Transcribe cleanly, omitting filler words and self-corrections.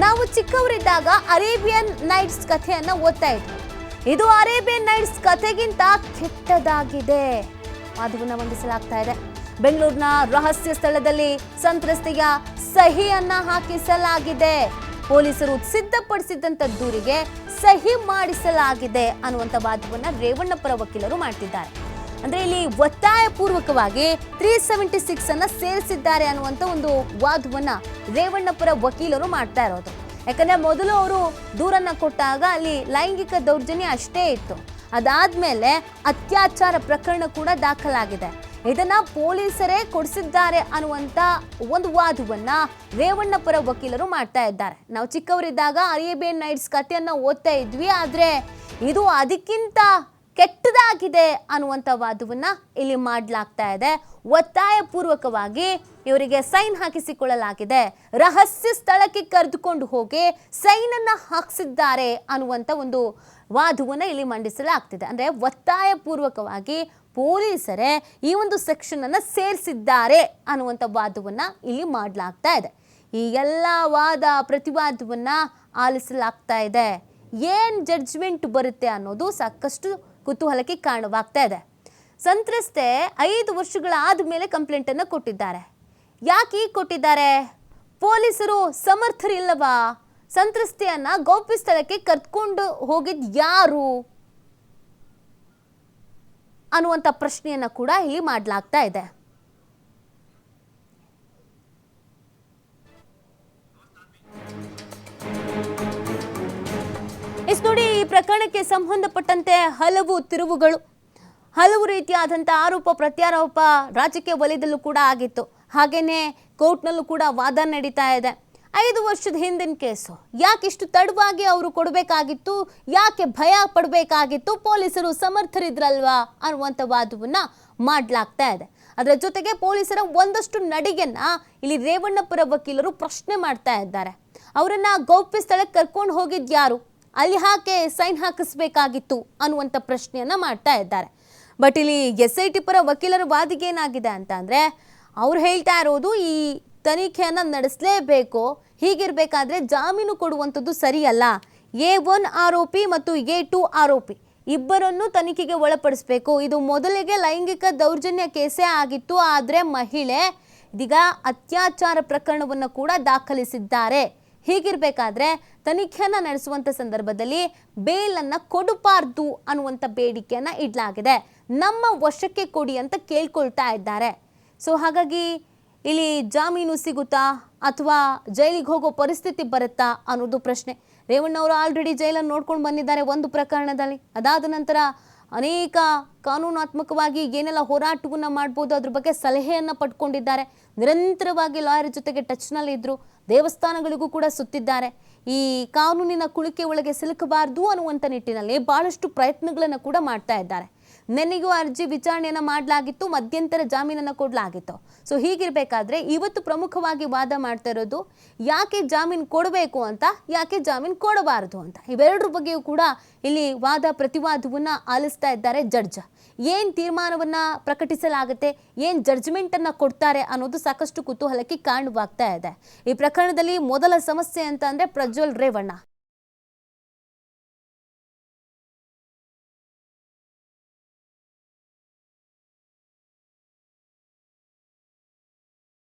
ನಾವು ಚಿಕ್ಕವರಿದ್ದಾಗ Arabian knights ಕಥೆಯನ್ನ ಓದ್ತಾ ಇದ್ವಿ. ಇದು ಅರೇಬಿಯನ್ ನೈಟ್ಸ್ ಕಥೆಗಿಂತ ಕೆಟ್ಟದಾಗಿದೆ. ವಾದವನ್ನ ಮಂಡಿಸಲಾಗ್ತಾ ಇದೆ. ಬೆಂಗಳೂರಿನ ರಹಸ್ಯ ಸ್ಥಳದಲ್ಲಿ ಸಂತ್ರಸ್ತೆಯ ಸಹಿಯನ್ನ ಹಾಕಿಸಲಾಗಿದೆ. ಪೊಲೀಸರು ಸಿದ್ಧಪಡಿಸಿದಂತ ದೂರಿಗೆ ಸಹಿ ಮಾಡಿಸಲಾಗಿದೆ ಅನ್ನುವಂಥ ವಾದವನ್ನ ರೇವಣ್ಣ ಪರ ವಕೀಲರು ಮಾಡ್ತಿದ್ದಾರೆ. ಅಂದ್ರೆ ಇಲ್ಲಿ ಒತ್ತಾಯ ಪೂರ್ವಕವಾಗಿ 376 ಅನ್ನ ಸೇರಿಸಿದ್ದಾರೆ ಅನ್ನುವಂಥ ಒಂದು ವಾದವನ್ನ ರೇವಣ್ಣ ಪರ ವಕೀಲರು ಮಾಡ್ತಾ ಇರೋದು. ಯಾಕಂದ್ರೆ ಮೊದಲು ಅವರು ದೂರನ್ನ ಕೊಟ್ಟಾಗ ಅಲ್ಲಿ ಲೈಂಗಿಕ ದೌರ್ಜನ್ಯ ಅಷ್ಟೇ ಇತ್ತು. ಅದಾದ್ಮೇಲೆ ಅತ್ಯಾಚಾರ ಪ್ರಕರಣ ಕೂಡ ದಾಖಲಾಗಿದೆ. ಇದನ್ನ ಪೊಲೀಸರೇ ಕೊಡಿಸಿದ್ದಾರೆ ಅನ್ನುವಂಥ ಒಂದು ವಾದವನ್ನ ರೇವಣ್ಣ ಪರ ವಕೀಲರು ಮಾಡ್ತಾ ಇದ್ದಾರೆ. ನಾವು ಚಿಕ್ಕವರಿದ್ದಾಗ ಅರೇಬಿಯನ್ ನೈಟ್ಸ್ ಕಥೆಯನ್ನ ಓದ್ತಾ ಇದ್ವಿ, ಆದ್ರೆ ಇದು ಅದಕ್ಕಿಂತ ಕೆಟ್ಟದಾಗಿದೆ ಅನ್ನುವಂಥ ವಾದವನ್ನ ಇಲ್ಲಿ ಮಾಡಲಾಗ್ತಾ ಇದೆ. ಒತ್ತಾಯ ಪೂರ್ವಕವಾಗಿ ಇವರಿಗೆ ಸೈನ್ ಹಾಕಿಸಿಕೊಳ್ಳಲಾಗಿದೆ. ರಹಸ್ಯ ಸ್ಥಳಕ್ಕೆ ಕರೆದುಕೊಂಡು ಹೋಗಿ ಸೈನ್ ಅನ್ನ ಹಾಕಿಸಿದ್ದಾರೆ ಅನ್ನುವಂಥ ಒಂದು ವಾದವನ್ನ ಇಲ್ಲಿ ಮಂಡಿಸಲಾಗ್ತಿದೆ. ಅಂದ್ರೆ ಒತ್ತಾಯ ಪೂರ್ವಕವಾಗಿ ಪೊಲೀಸರೇ ಈ ಒಂದು ಸೆಕ್ಷನ್ ಅನ್ನ ಸೇರಿಸಿದ್ದಾರೆ ಅನ್ನುವಂಥ ವಾದವನ್ನ ಇಲ್ಲಿ ಮಾಡಲಾಗ್ತಾ ಇದೆ. ಈ ಎಲ್ಲ ವಾದ ಪ್ರತಿವಾದವನ್ನ ಆಲಿಸಲಾಗ್ತಾ ಇದೆ. ಏನ್ ಜಡ್ಜ್ಮೆಂಟ್ ಬರುತ್ತೆ ಅನ್ನೋದು ಸಾಕಷ್ಟು ಕುತೂಹಲಕ್ಕೆ ಕಾರಣವಾಗ್ತಾ ಇದೆ. ಸಂತ್ರಸ್ತೆ 5 ವರ್ಷಗಳಾದ ಮೇಲೆ ಕಂಪ್ಲೇಂಟ್ ಅನ್ನು ಕೊಟ್ಟಿದ್ದಾರೆ. ಯಾಕೆ ಈಗ ಕೊಟ್ಟಿದ್ದಾರೆ? ಪೊಲೀಸರು ಸಮರ್ಥರಿಲ್ಲವಾ? ಸಂತ್ರಸ್ತೆಯನ್ನ ಗೌಪ್ಯ ಸ್ಥಳಕ್ಕೆ ಕರ್ಕೊಂಡು ಹೋಗಿದ್ ಯಾರು ಅನ್ನುವಂಥ ಪ್ರಶ್ನೆಯನ್ನ ಕೂಡ ಇಲ್ಲಿ ಮಾಡಲಾಗ್ತಾ ಇದೆ. ನೋಡಿ, ಈ ಪ್ರಕರಣಕ್ಕೆ ಸಂಬಂಧಪಟ್ಟಂತೆ ಹಲವು ತಿರುವುಗಳು, ಹಲವು ರೀತಿಯಾದಂಥ ಆರೋಪ ಪ್ರತ್ಯಾರೋಪ ರಾಜಕೀಯ ವಲಯದಲ್ಲೂ ಕೂಡ ಆಗಿತ್ತು. ಹಾಗೇನೆ ಕೋರ್ಟ್ನಲ್ಲೂ ಕೂಡ ವಾದ ನಡೀತಾ ಇದೆ. 5 ವರ್ಷದ ಹಿಂದಿನ ಕೇಸು, ಯಾಕೆ ಇಷ್ಟು ತಡವಾಗಿ ಅವರು ಕೊಡಬೇಕಾಗಿತ್ತು? ಯಾಕೆ ಭಯ ಪಡಬೇಕಾಗಿತ್ತು? ಪೊಲೀಸರು ಸಮರ್ಥರಿದ್ರಲ್ವಾ ಅನ್ನುವಂಥ ವಾದವನ್ನ ಮಾಡಲಾಗ್ತಾ ಇದೆ. ಅದರ ಜೊತೆಗೆ ಪೊಲೀಸರ ಒಂದಷ್ಟು ನಡಿಗೆನ್ನ ಇಲ್ಲಿ ರೇವಣ್ಣ ಪರ ವಕೀಲರು ಪ್ರಶ್ನೆ ಮಾಡ್ತಾ ಇದ್ದಾರೆ. ಅವರನ್ನ ಗೌಪ್ಯ ಸ್ಥಳಕ್ಕೆ ಕರ್ಕೊಂಡು ಹೋಗಿದ್ ಯಾರು? ಅಲ್ಲಿ ಹಾಕಿ ಸೈನ್ ಹಾಕಿಸ್ಬೇಕಾಗಿತ್ತು ಅನ್ನುವಂಥ ಪ್ರಶ್ನೆಯನ್ನ ಮಾಡ್ತಾ ಇದ್ದಾರೆ. ಬಟ್ ಇಲ್ಲಿ SIT ಪರ ವಕೀಲರ ವಾದಿಗೆ ಏನಾಗಿದೆ ಅಂತ ಅಂದ್ರೆ, ಅವ್ರು ಹೇಳ್ತಾ ಇರೋದು ಈ ತನಿಖೆಯನ್ನ ನಡೆಸಲೇಬೇಕು. ಹೀಗಿರ್ಬೇಕಾದ್ರೆ ಜಾಮೀನು ಕೊಡುವಂಥದ್ದು ಸರಿಯಲ್ಲ. A1 ಆರೋಪಿ ಮತ್ತು A2 ಆರೋಪಿ ಇಬ್ಬರನ್ನು ತನಿಖೆಗೆ ಒಳಪಡಿಸಬೇಕು. ಇದು ಮೊದಲಿಗೆ ಲೈಂಗಿಕ ದೌರ್ಜನ್ಯ ಕೇಸೇ ಆಗಿತ್ತು, ಆದರೆ ಮಹಿಳೆ ಇದೀಗ ಅತ್ಯಾಚಾರ ಪ್ರಕರಣವನ್ನು ಕೂಡ ದಾಖಲಿಸಿದ್ದಾರೆ. ಹೀಗಿರ್ಬೇಕಾದ್ರೆ ತನಿಖೆಯನ್ನ ನಡೆಸುವಂತ ಸಂದರ್ಭದಲ್ಲಿ ಬೇಲನ್ನ ಕೊಡಬಾರ್ದು ಅನ್ನುವಂಥ ಬೇಡಿಕೆಯನ್ನ ಇಡಲಾಗಿದೆ. ನಮ್ಮ ವಶಕ್ಕೆ ಕೊಡಿ ಅಂತ ಕೇಳ್ಕೊಳ್ತಾ ಇದ್ದಾರೆ. ಸೊ ಹಾಗಾಗಿ ಇಲ್ಲಿ ಜಾಮೀನು ಸಿಗುತ್ತಾ ಅಥವಾ ಜೈಲಿಗೆ ಹೋಗೋ ಪರಿಸ್ಥಿತಿ ಬರುತ್ತಾ ಅನ್ನೋದು ಪ್ರಶ್ನೆ. ರೇವಣ್ಣ ಅವರು ಆಲ್ರೆಡಿ ಜೈಲನ್ನು ನೋಡ್ಕೊಂಡು ಬಂದಿದ್ದಾರೆ ಒಂದು ಪ್ರಕರಣದಲ್ಲಿ. ಅದಾದ ನಂತರ ಅನೇಕ ಕಾನೂನಾತ್ಮಕವಾಗಿ ಏನೆಲ್ಲ ಹೋರಾಟವನ್ನು ಮಾಡ್ಬೋದು ಅದ್ರ ಬಗ್ಗೆ ಸಲಹೆಯನ್ನು ಪಡ್ಕೊಂಡಿದ್ದಾರೆ. ನಿರಂತರವಾಗಿ ಲಾಯರ್ ಜೊತೆಗೆ ಟಚ್ನಲ್ಲಿ ಇದ್ರು. ದೇವಸ್ಥಾನಗಳಿಗೂ ಕೂಡ ಸುತ್ತಿದ್ದಾರೆ. ಈ ಕಾನೂನಿನ ಕುಳಿಕೆ ಒಳಗೆ ಸಿಲುಕಬಾರ್ದು ಅನ್ನುವಂಥ ನಿಟ್ಟಿನಲ್ಲಿ ಬಹಳಷ್ಟು ಪ್ರಯತ್ನಗಳನ್ನು ಕೂಡ ಮಾಡ್ತಾ ಇದ್ದಾರೆ. ನೆನ್ನೆಗೂ ಅರ್ಜಿ ವಿಚಾರಣೆಯನ್ನು ಮಾಡಲಾಗಿತ್ತು, ಮಧ್ಯಂತರ ಜಾಮೀನನ್ನು ಕೊಡಲಾಗಿತ್ತು. ಸೊ ಹೀಗಿರಬೇಕಾದ್ರೆ ಇವತ್ತು ಪ್ರಮುಖವಾಗಿ ವಾದ ಮಾಡ್ತಾ ಇರೋದು ಯಾಕೆ ಜಾಮೀನು ಕೊಡಬೇಕು ಅಂತ, ಯಾಕೆ ಜಾಮೀನು ಕೊಡಬಾರದು ಅಂತ. ಇವೆರಡರ ಬಗ್ಗೆಯೂ ಕೂಡ ಇಲ್ಲಿ ವಾದ ಪ್ರತಿವಾದವನ್ನ ಆಲಿಸ್ತಾ ಇದ್ದಾರೆ ಜಡ್ಜ್. ಏನ್ ತೀರ್ಮಾನವನ್ನ ಪ್ರಕಟಿಸಲಾಗುತ್ತೆ, ಏನ್ ಜಡ್ಜ್ಮೆಂಟ್ ಅನ್ನ ಕೊಡ್ತಾರೆ ಅನ್ನೋದು ಸಾಕಷ್ಟು ಕುತೂಹಲಕ್ಕೆ ಕಾರಣವಾಗ್ತಾ ಇದೆ. ಈ ಪ್ರಕರಣದಲ್ಲಿ ಮೊದಲ ಸಮಸ್ಯೆ ಅಂತ ಅಂದ್ರೆ ಪ್ರಜ್ವಲ್ ರೇವಣ್ಣ.